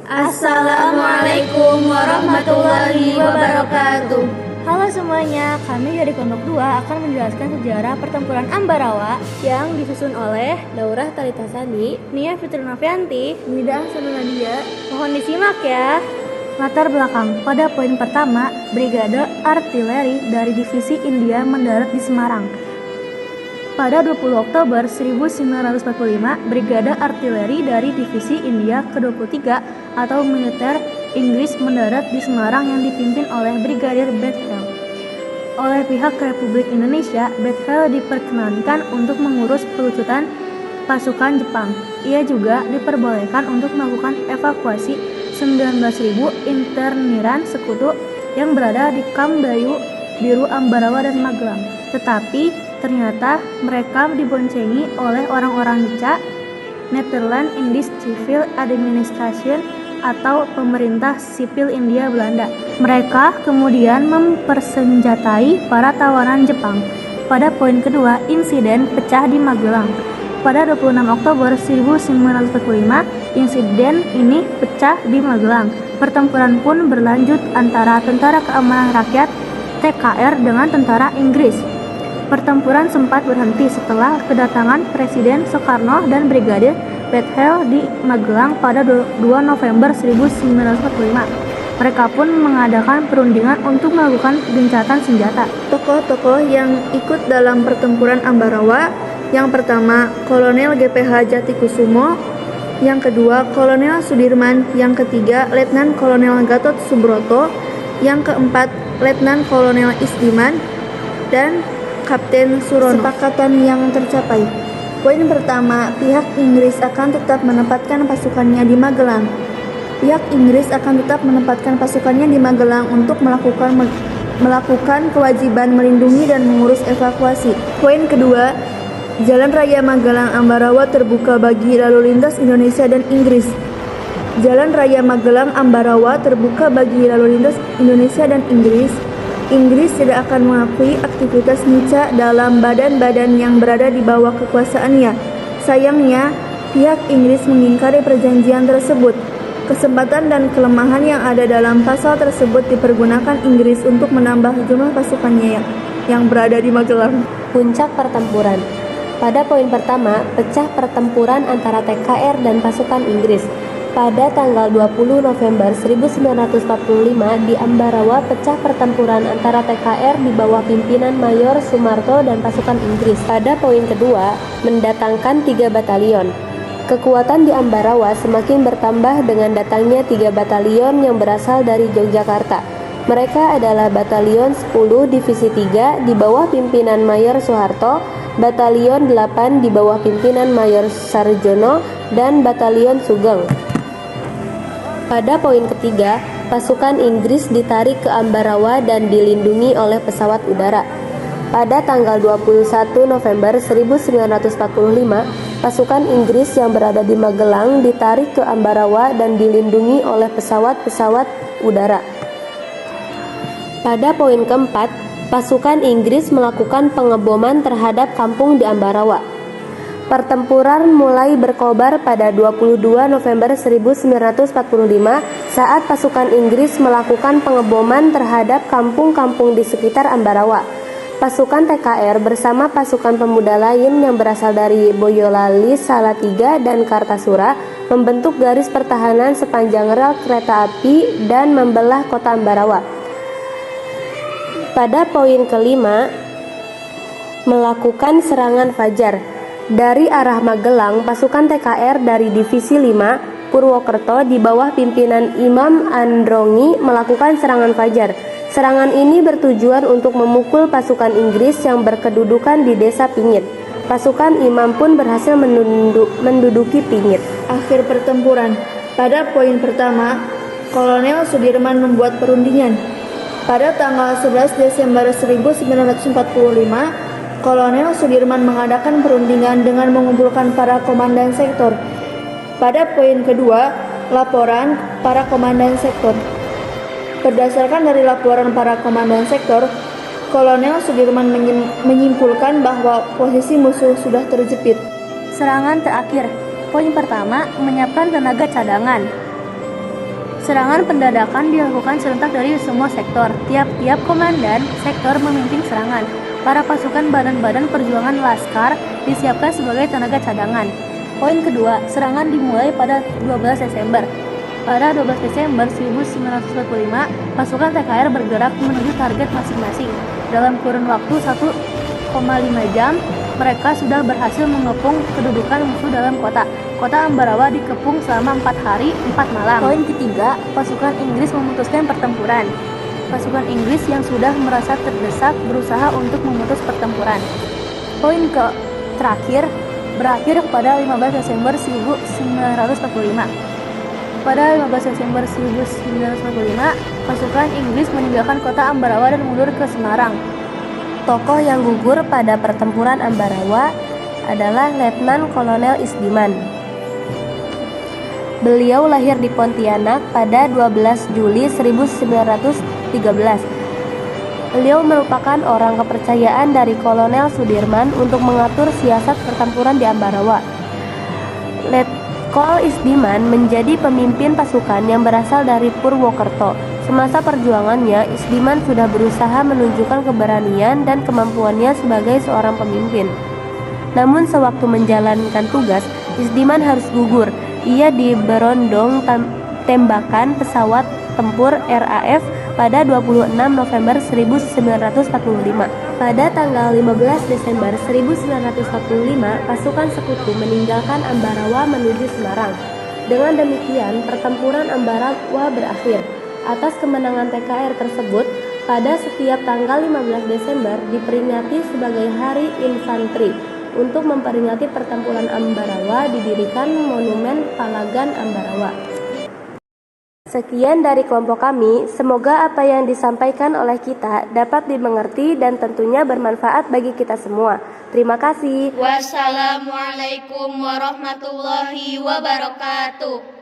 Assalamualaikum warahmatullahi wabarakatuh. Halo semuanya, kami dari Kelompok 2 akan menjelaskan sejarah pertempuran Ambarawa yang disusun oleh Laura Talitasani, Nia Fitri Novianti, Nida Nadia. Mohon disimak ya. Latar belakang, pada poin pertama, Brigade Artileri dari Divisi India mendarat di Semarang. Pada 20 Oktober 1945, Brigade Artileri dari Divisi India ke-23 atau Militer Inggris mendarat di Semarang yang dipimpin oleh Brigadir Bethel. Oleh pihak Republik Indonesia, Bethel diperkenankan untuk mengurus pelucutan pasukan Jepang. Ia juga diperbolehkan untuk melakukan evakuasi 19.000 interniran sekutu yang berada di Kamp Bayu Biru Ambarawa dan Magelang. Tetapi ternyata mereka diboncengi oleh orang-orang NICA, Netherlands Indies Civil Administration atau pemerintah sipil India Belanda. Mereka kemudian mempersenjatai para tawanan Jepang. Pada poin kedua, insiden pecah di Magelang. Pada 26 Oktober 1945, insiden ini pecah di Magelang. Pertempuran pun berlanjut antara Tentara Keamanan Rakyat (TKR) dengan tentara Inggris. Pertempuran sempat berhenti setelah kedatangan Presiden Soekarno dan Brigadir Bethel di Magelang pada 2 November 1945. Mereka pun mengadakan perundingan untuk melakukan gencatan senjata. Tokoh-tokoh yang ikut dalam pertempuran Ambarawa, yang pertama Kolonel GPH Jatikusumo, yang kedua Kolonel Sudirman, yang ketiga Letnan Kolonel Gatot Subroto, yang keempat Letnan Kolonel Isdiman, dan Kapten Surono. Kesepakatan yang tercapai. Poin pertama, pihak Inggris akan tetap menempatkan pasukannya di Magelang. Pihak Inggris akan tetap menempatkan pasukannya di Magelang untuk melakukan kewajiban melindungi dan mengurus evakuasi. Poin kedua, Jalan Raya Magelang Ambarawa terbuka bagi lalu lintas Indonesia dan Inggris. Jalan Raya Magelang Ambarawa terbuka bagi lalu lintas Indonesia dan Inggris. Inggris tidak akan mengakui aktivitas NICA dalam badan-badan yang berada di bawah kekuasaannya. Sayangnya, pihak Inggris mengingkari perjanjian tersebut. Kesempatan dan kelemahan yang ada dalam pasal tersebut dipergunakan Inggris untuk menambah jumlah pasukannya yang berada di Magelang. Puncak pertempuran. Pada poin pertama, pecah pertempuran antara TKR dan pasukan Inggris. Pada tanggal 20 November 1945 di Ambarawa pecah pertempuran antara TKR di bawah pimpinan Mayor Sumarto dan pasukan Inggris. Pada poin kedua, mendatangkan 3 batalion. Kekuatan di Ambarawa semakin bertambah dengan datangnya 3 batalion yang berasal dari Yogyakarta. Mereka adalah Batalion 10 Divisi 3 di bawah pimpinan Mayor Soeharto, Batalion 8 di bawah pimpinan Mayor Sarjono, dan Batalion Sugeng. Pada poin ketiga, pasukan Inggris ditarik ke Ambarawa dan dilindungi oleh pesawat udara. Pada tanggal 21 November 1945, pasukan Inggris yang berada di Magelang ditarik ke Ambarawa dan dilindungi oleh pesawat-pesawat udara. Pada poin keempat, pasukan Inggris melakukan pengeboman terhadap kampung di Ambarawa. Pertempuran mulai berkobar pada 22 November 1945 saat pasukan Inggris melakukan pengeboman terhadap kampung-kampung di sekitar Ambarawa. Pasukan TKR bersama pasukan pemuda lain yang berasal dari Boyolali, Salatiga, dan Kartasura membentuk garis pertahanan sepanjang rel kereta api dan membelah kota Ambarawa. Pada poin kelima, melakukan serangan fajar. Dari arah Magelang, pasukan TKR dari Divisi 5 Purwokerto di bawah pimpinan Imam Androngi melakukan serangan fajar. Serangan ini bertujuan untuk memukul pasukan Inggris yang berkedudukan di Desa Pingit. Pasukan Imam pun berhasil menduduki Pingit. Akhir pertempuran. Pada poin pertama, Kolonel Sudirman membuat perundingan. Pada tanggal 11 Desember 1945, Kolonel Sudirman mengadakan perundingan dengan mengumpulkan para komandan sektor. Pada poin kedua, laporan para komandan sektor. Berdasarkan dari laporan para komandan sektor, Kolonel Sudirman menyimpulkan bahwa posisi musuh sudah terjepit. Serangan terakhir. Poin pertama, menyiapkan tenaga cadangan. Serangan pendadakan dilakukan serentak dari semua sektor. Tiap-tiap komandan sektor memimpin serangan. Para pasukan badan-badan perjuangan Laskar disiapkan sebagai tenaga cadangan. Poin kedua, serangan dimulai pada 12 Desember. Pada 12 Desember 1945, pasukan TKR bergerak menuju target masing-masing. Dalam kurun waktu 1,5 jam, mereka sudah berhasil mengepung kedudukan musuh dalam kota. Kota Ambarawa dikepung selama 4 hari 4 malam. Poin ketiga, pasukan Inggris memutuskan pertempuran. Pasukan Inggris yang sudah merasa terdesak berusaha untuk memutus pertempuran. Poin terakhir berakhir pada 15 Desember 1945. Pada 15 Desember 1945, pasukan Inggris meninggalkan kota Ambarawa dan mundur ke Semarang. Tokoh yang gugur pada pertempuran Ambarawa adalah Letnan Kolonel Isdiman. Beliau lahir di Pontianak pada 12 Juli 1913. Beliau merupakan orang kepercayaan dari Kolonel Sudirman untuk mengatur siasat pertempuran di Ambarawa. Letkol Isdiman menjadi pemimpin pasukan yang berasal dari Purwokerto. Semasa perjuangannya, Isdiman sudah berusaha menunjukkan keberanian dan kemampuannya sebagai seorang pemimpin. Namun sewaktu menjalankan tugas, Isdiman harus gugur. Ia diberondong tembakan pesawat tempur RAF pada 26 November 1945. Pada tanggal 15 Desember 1945, pasukan sekutu meninggalkan Ambarawa menuju Semarang. Dengan demikian, pertempuran Ambarawa berakhir. Atas kemenangan TKR tersebut, pada setiap tanggal 15 Desember diperingati sebagai Hari Infanteri. Untuk memperingati pertempuran Ambarawa, didirikan Monumen Palagan Ambarawa. Sekian dari kelompok kami, semoga apa yang disampaikan oleh kita dapat dimengerti dan tentunya bermanfaat bagi kita semua. Terima kasih. Wassalamualaikum warahmatullahi wabarakatuh.